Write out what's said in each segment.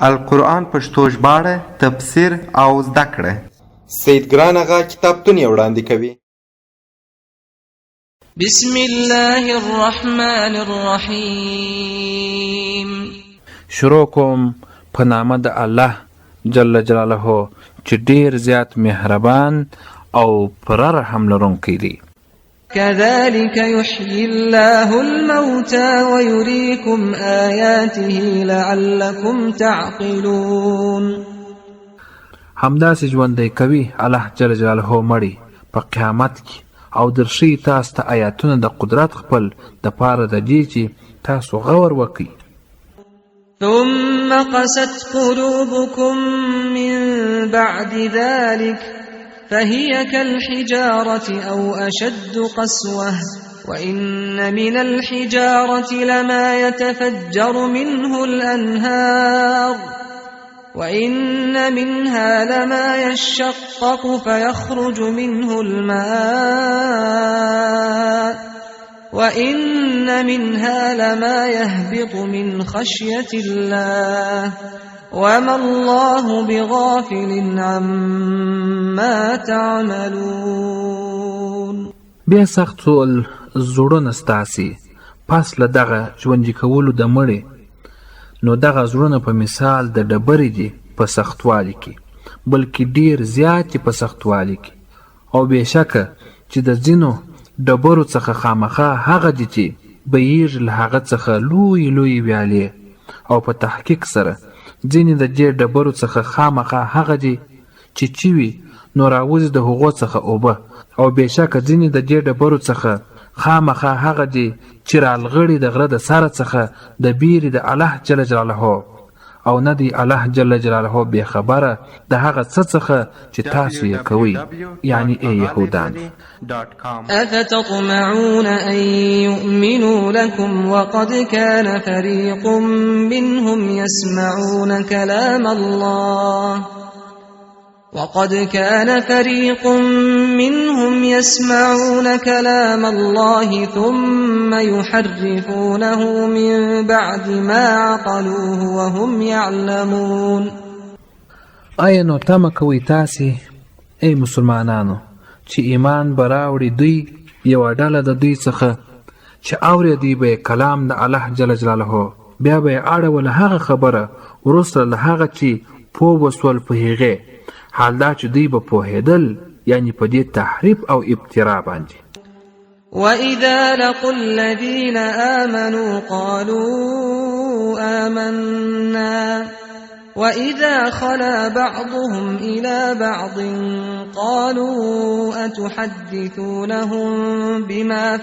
القرآن پښتو ژباړه، تفسیر او زده کړه. سید ګران آغا کتابتون یې وړاندې کوي. بسم الله الرحمن الرحیم. شروع کوم په نامه د الله جل جلاله چې ډیر زیات مهربان او پر رحم لرونکی دی. كذلك يحيي الله الموتى ويريكم آياته لعلكم تعقلون. همداسې ژوندی کوي الله جل جلاله مړي په قیامت کې او درشي تاسو ته آیاتونه د قدرت خپل د پاره د دې چې تاسو غور وکړئ. ثم قست قلوبكم من بعد ذلك فهي كالحجارة أو أشد قسوة وإن من الحجارة لما يتفجر منه الأنهار وإن منها لما يشقق فيخرج منه الماء وإن منها لما يهبط من خشية الله وما الله بغافل عما تعملون. بیا سخت سوال زړونه ستاسي پس له دغه ژوندي کولو د مړي، نو دغه زړونه په مثال د ډبرې دي په سختوالي کې، بلکې ډیر زیات په سختوالي کې، او بېشکه چې د ځینو ډبرو څخه خامخا هغه دي چې بهیږي له هغه څخه لوی لوی ویالې، او په تحقیق سره ځینې د دې ډبرو څخه خامخا هغه دي چې چوي نو راوځي د هغو څخه اوبه، او بېشکه ځینې د دې ډبرو څخه خامخا هغه دي چې رالغړي د غره د سره څخه د بیرې د الله جل جلاله، او نه دی الله جل جلاله بې خبره د هغه څه څخه چې تاسو یې کوئ، یعنی ای یهودان. أفتطمعون أن يؤمنوا لكم وقد كان فريق منهم يسمعون كلام الله ثم يحرفونه من بعد ما عقلوه وهم يعلمون. آیا نو تمه کوئ تاسې ای مسلمانانو چې ایمان به راوړي دوی یوه ډله د دوی څخه چې اورېدی به کلام د الله جل جلاله، بیا به یې اړوله هغه خبره وروسته له هغه چې پوه وسول په هغې، حال دا چې دوی به پوهېدل، یعنی په دې تحریف او ابترا باندې. وَإِذَا لَقُوا الَّذِينَ آمَنُوا قَالُوا آمَنَّا وَإِذَا خَلَا بَعْضُهُمْ إِلَى بَعْضٍ قَالُوا أَتُحَدِّثُونَهُم بما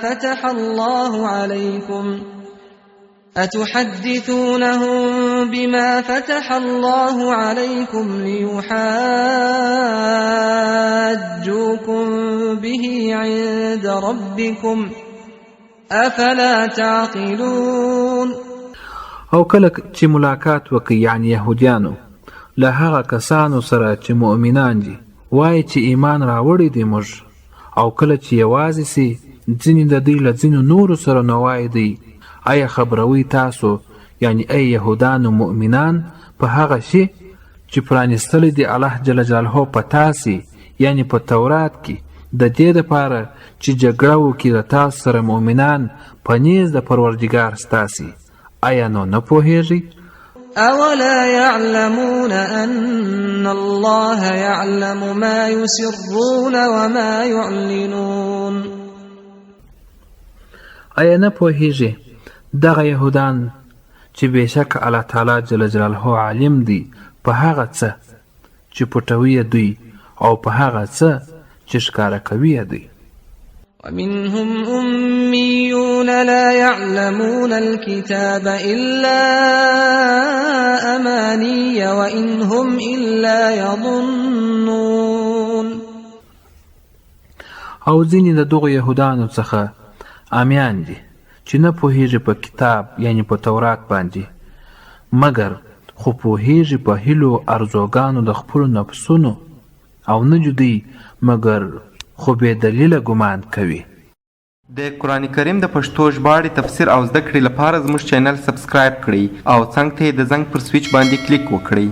فتح الله عليكم ليحاجوكم به عند ربكم أفلا تعقلون. او کله چې ملاقات وکړي، یعنی یهودیانو له هغه کسانو سره چې مؤمنان دي، وایي چې ایمان راوړی دی موږ، او کله چې یوازې سي ځینې د دوی له ځینو نورو سره نو وایي دی آیا خبروي تاسو، یعنی ای یهودانو مؤمنان، په هغه شي چې پرانستلی دی الله جل جلاله په تاسې، یعنی په تورات کې، د دې دپاره چې جګړه وکړي د تاسو سره مؤمنان په نیز د پروردګار ستاسې. آیا نو نه پوهېږئ؟ اولا يعلمون ان الله يعلم ما يسرون وما يعلنون. آیا نه پوهېږئ دغه یهودان چې بېشک الله تعالی جل جلاله عالم دی په هغه څه چې پټوي دوی او په هغه څه چې ښکاره کوي دوی. ومنهم أميون لا يعلمون الكتاب إلا أماني وإن هم إلا يظنون. او ځینې د دغو یهودانو څخه امیان دي چې نه پوهېږي په کتاب، یعنی په تورات باندې، مګر خو پوهېږي په هیلو ارزوګانو د خپلو نفسونو، او نه جدي مګر خو بې دلیله ګمان کوي. د قرآن کریم د پښتو ژباړې تفسیر او زده کړې لپاره زموږ چینل سبسکرایب کړئ او څنګ ته یې د زنګ پر سویچ باندې کلیک وکړئ.